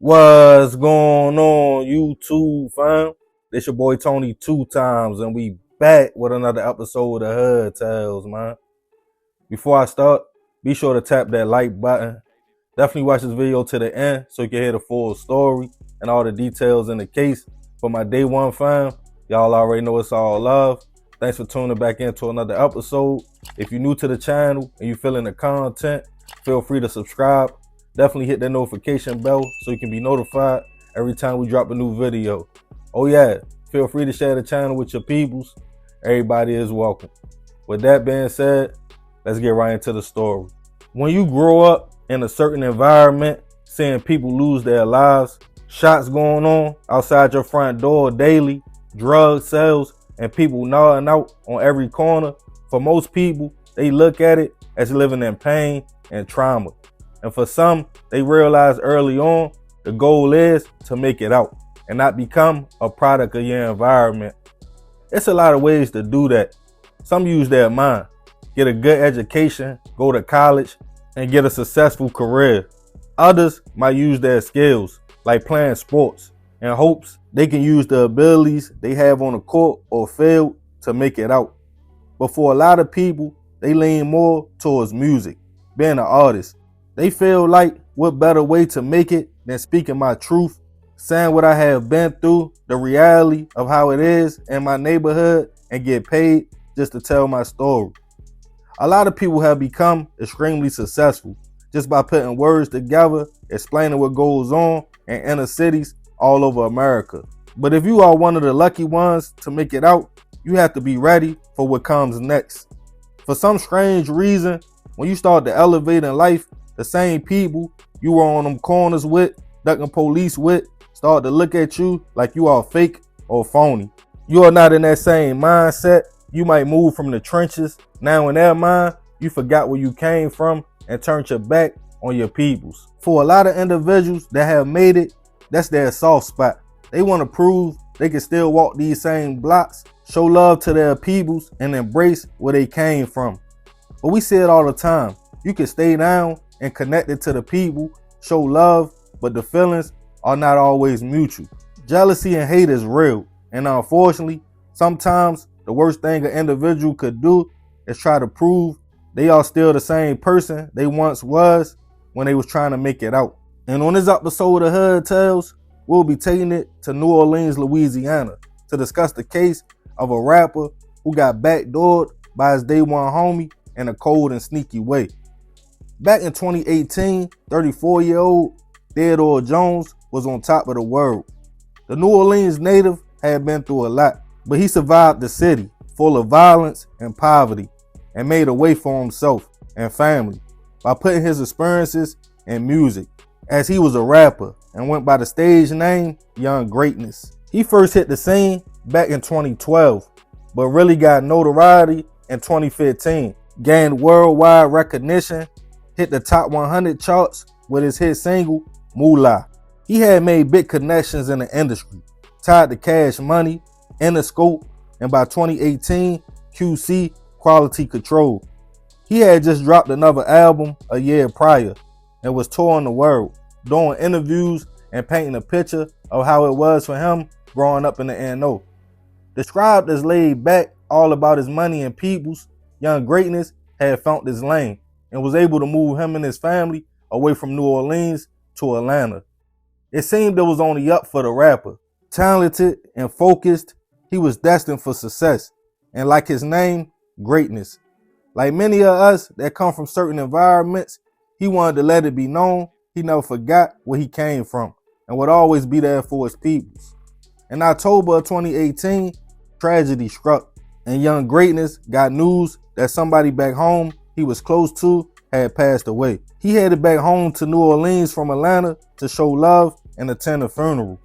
What's going on, YouTube fam? This your boy Tony 2 times, and we back with another episode of Hood Tales, man. Before I start, be sure to tap that like button. Definitely watch this video to the end so you can hear the full story and all the details in the case. For my day one fam, y'all already know it's all love. Thanks for tuning back into another episode. If you're new to the channel and you feeling the content, feel free to subscribe. Definitely hit that notification bell so you can be notified every time we drop a new video. Oh yeah, feel free to share the channel with your peoples. Everybody is welcome. With that being said, let's get right into the story. When you grow up in a certain environment, seeing people lose their lives, shots going on outside your front door daily, drug sales, and people gnawing out on every corner, for most people, they look at it as living in pain and trauma. And for some, they realize early on, the goal is to make it out and not become a product of your environment. It's a lot of ways to do that. Some use their mind, get a good education, go to college, and get a successful career. Others might use their skills, like playing sports, in hopes they can use the abilities they have on the court or field to make it out. But for a lot of people, they lean more towards music, being an artist. They feel like what better way to make it than speaking my truth, saying what I have been through, the reality of how it is in my neighborhood, and get paid just to tell my story. A lot of people have become extremely successful just by putting words together, explaining what goes on in inner cities all over America. But if you are one of the lucky ones to make it out, you have to be ready for what comes next. For some strange reason, when you start to elevate in life, the same people you were on them corners with, ducking police with, start to look at you like you are fake or phony. You are not in that same mindset. You might move from the trenches. Now in their mind, you forgot where you came from and turned your back on your peoples. For a lot of individuals that have made it, that's their soft spot. They want to prove they can still walk these same blocks, show love to their peoples, and embrace where they came from. But we see it all the time. You can stay down and connected to the people, show love, but the feelings are not always mutual. Jealousy and hate is real, and unfortunately, sometimes the worst thing an individual could do is try to prove they are still the same person they once was when they was trying to make it out. And on this episode of Hood Tales, we'll be taking it to New Orleans, Louisiana to discuss the case of a rapper who got backdoored by his day one homie in a cold and sneaky way. Back in 2018, 34-year-old Theodore Jones was on top of the world. The New Orleans native had been through a lot, but he survived the city full of violence and poverty and made a way for himself and family by putting his experiences in music, as he was a rapper and went by the stage name Young Greatness. He first hit the scene back in 2012, but really got notoriety in 2015, gained worldwide recognition, hit the top 100 charts with his hit single, Moolah. He had made big connections in the industry, tied to Cash Money, Interscope, and by 2018, QC, Quality Control. He had just dropped another album a year prior and was touring the world, doing interviews and painting a picture of how it was for him growing up in the NO. Described as laid back, all about his money and peoples, Young Greatness had found his lane and was able to move him and his family away from New Orleans to Atlanta. It seemed it was only up for the rapper. Talented and focused, he was destined for success. And like his name, greatness. Like many of us that come from certain environments, he wanted to let it be known he never forgot where he came from and would always be there for his peoples. In October of 2018, tragedy struck, and Young Greatness got news that somebody back home he was close to had passed away. He headed back home to New Orleans from Atlanta to show love and attend a funeral.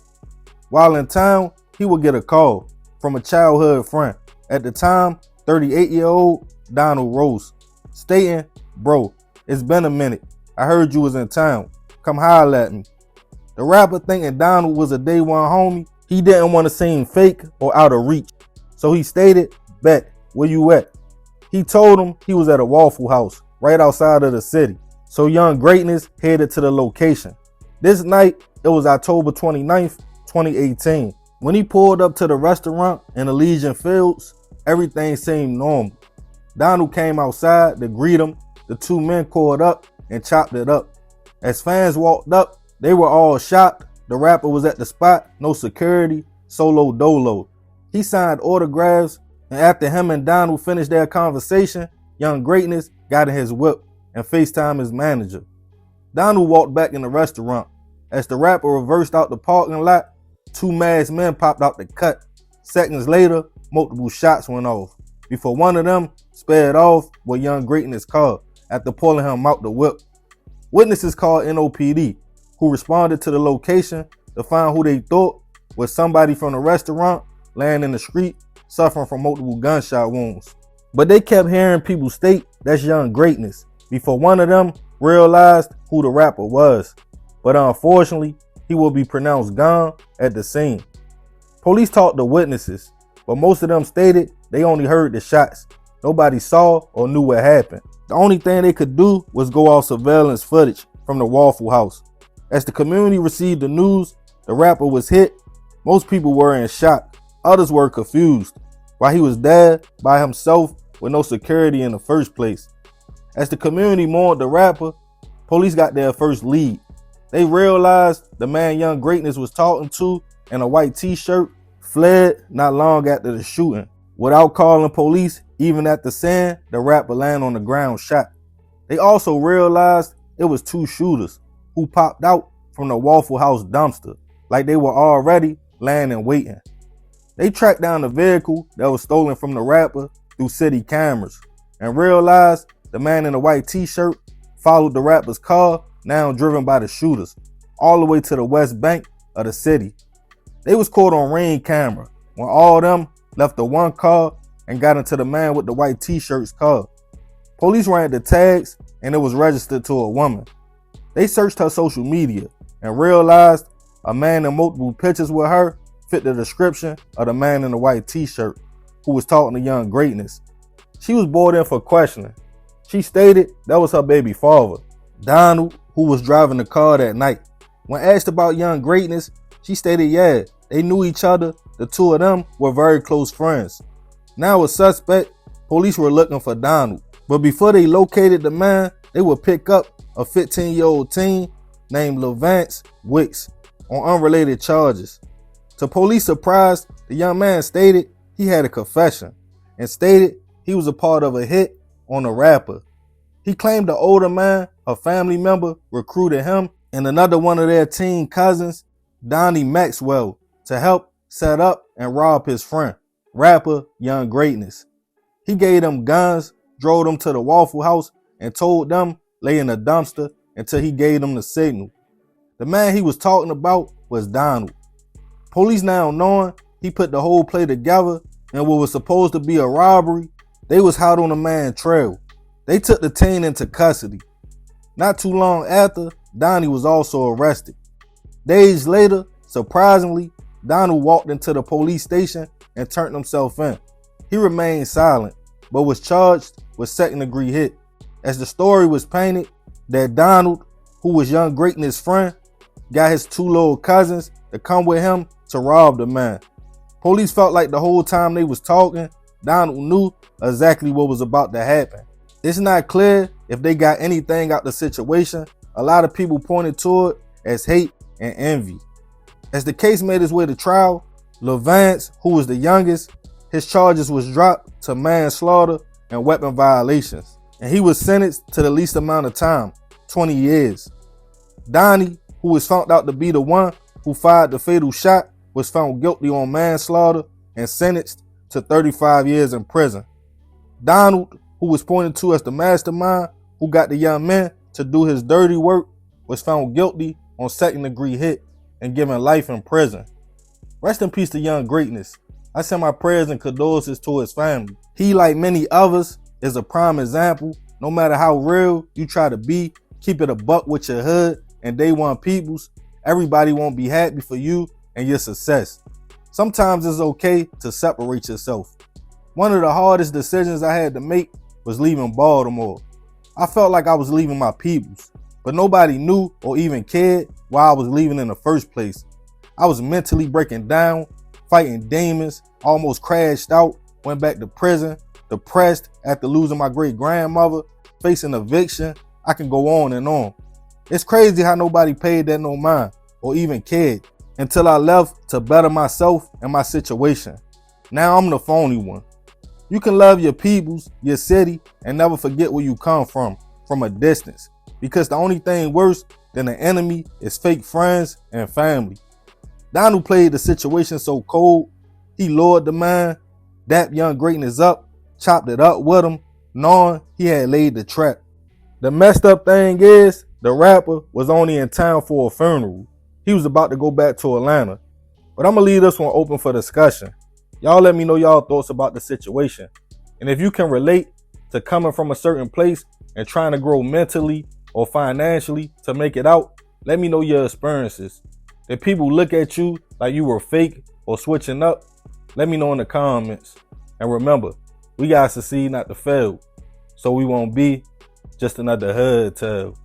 While in town, he would get a call from a childhood friend, at the time 38-year-old Donald Rose, stating, "Bro, it's been a minute. I heard you was in town. Come holler at me." The rapper, thinking Donald was a day one homie, he didn't want to seem fake or out of reach. So he stated, "Bet, where you at?" He told him he was at a Waffle House right outside of the city. So Young Greatness headed to the location. This night, it was October 29th, 2018. When he pulled up to the restaurant in Elysian Fields, everything seemed normal. Donald came outside to greet him. The two men caught up and chopped it up. As fans walked up, they were all shocked. The rapper was at the spot, no security, solo dolo. He signed autographs, and after him and Donald finished their conversation, Young Greatness got in his whip and FaceTimed his manager. Donald walked back in the restaurant. As the rapper reversed out the parking lot, two masked men popped out the cut. Seconds later, multiple shots went off, before one of them sped off with Young Greatness' car after pulling him out the whip. Witnesses called NOPD, who responded to the location to find who they thought was somebody from the restaurant laying in the street suffering from multiple gunshot wounds. But they kept hearing people state that's Young Greatness before one of them realized who the rapper was. But unfortunately, he will be pronounced gone at the scene. Police talked to witnesses, but most of them stated they only heard the shots. Nobody saw or knew what happened. The only thing they could do was go off surveillance footage from the Waffle House. As the community received the news the rapper was hit, most people were in shock. Others were confused, while he was there by himself with no security in the first place. As the community mourned the rapper, police got their first lead. They realized the man Young Greatness was talking to in a white t-shirt fled not long after the shooting. Without calling police, even after seeing the rapper land on the ground shot. They also realized it was two shooters who popped out from the Waffle House dumpster like they were already laying and waiting. They tracked down the vehicle that was stolen from the rapper through city cameras and realized the man in the white t-shirt followed the rapper's car, now driven by the shooters, all the way to the west bank of the city. They was caught on Ring camera when all of them left the one car and got into the man with the white t-shirt's car. Police ran the tags and it was registered to a woman. They searched her social media and realized a man in multiple pictures with her fit the description of the man in the white t-shirt who was talking to Young Greatness. She was brought in for questioning. She stated that was her baby father, Donald, who was driving the car that night. When asked about Young Greatness, she stated yeah, they knew each other. The two of them were very close friends. Now a suspect, police were looking for Donald. But before they located the man, they would pick up a 15-year-old teen named Levance Wicks on unrelated charges. To police surprise, the young man stated he had a confession and stated he was a part of a hit on a rapper. He claimed the older man, a family member, recruited him and another one of their teen cousins, Donnie Maxwell, to help set up and rob his friend, rapper Young Greatness. He gave them guns, drove them to the Waffle House, and told them lay in a dumpster until he gave them the signal. The man he was talking about was Donald. Police now knowing he put the whole play together and what was supposed to be a robbery, they was hot on the man's trail. They took the teen into custody. Not too long after, Donnie was also arrested. Days later, surprisingly, Donald walked into the police station and turned himself in. He remained silent, but was charged with second-degree hit. As the story was painted that Donald, who was Young Greatness' friend, got his two little cousins to come with him to rob the man. Police felt like the whole time they was talking, Donald knew exactly what was about to happen. It's not clear if they got anything out the situation. A lot of people pointed to it as hate and envy. As the case made its way to trial, Levance, who was the youngest, his charges was dropped to manslaughter and weapon violations, and he was sentenced to the least amount of time, 20 years. Donnie, who was found out to be the one who fired the fatal shot, was found guilty on manslaughter and sentenced to 35 years in prison. Donald, who was pointed to as the mastermind who got the young man to do his dirty work, was found guilty on second-degree hit and given life in prison. Rest in peace to Young Greatness. I send my prayers and condolences to his family. He, like many others, is a prime example. No matter how real you try to be, keep it a buck with your hood and day one peoples, everybody won't be happy for you and your success. Sometimes it's okay to separate yourself. One of the hardest decisions I had to make was leaving Baltimore. I felt like I was leaving my peoples. but nobody knew or even cared why I was leaving in the first place. I was mentally breaking down, fighting demons, almost crashed out, went back to prison, depressed after losing my great grandmother, facing eviction. I can go on and on. It's crazy how nobody paid that no mind or even cared until I left to better myself and my situation. Now I'm the phony one. You can love your peoples, your city, and never forget where you come from a distance. Because the only thing worse than an enemy is fake friends and family. Don who played the situation so cold, he lured the man, dapped young greatness up, chopped it up with him, knowing he had laid the trap. The messed up thing is, the rapper was only in town for a funeral. He was about to go back to Atlanta. But I'm going to leave this one open for discussion. Y'all let me know y'all thoughts about the situation. And if you can relate to coming from a certain place and trying to grow mentally or financially to make it out, let me know your experiences. If people look at you like you were fake or switching up, let me know in the comments. And remember, we gotta succeed, not to fail, so we won't be just another hood tale.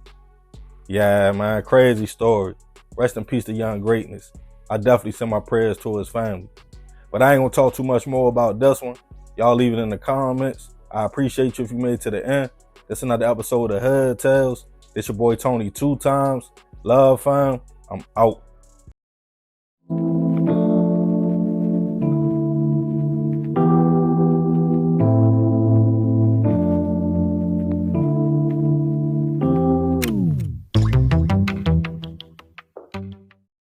Yeah, man, crazy story. Rest in peace to young greatness. I definitely send my prayers to his family. But I ain't gonna talk too much more about this one. Y'all leave it in the comments. I appreciate you if you made it to the end. This is another episode of Hood Tales. It's your boy Tony 2 times. Love, fam. I'm out.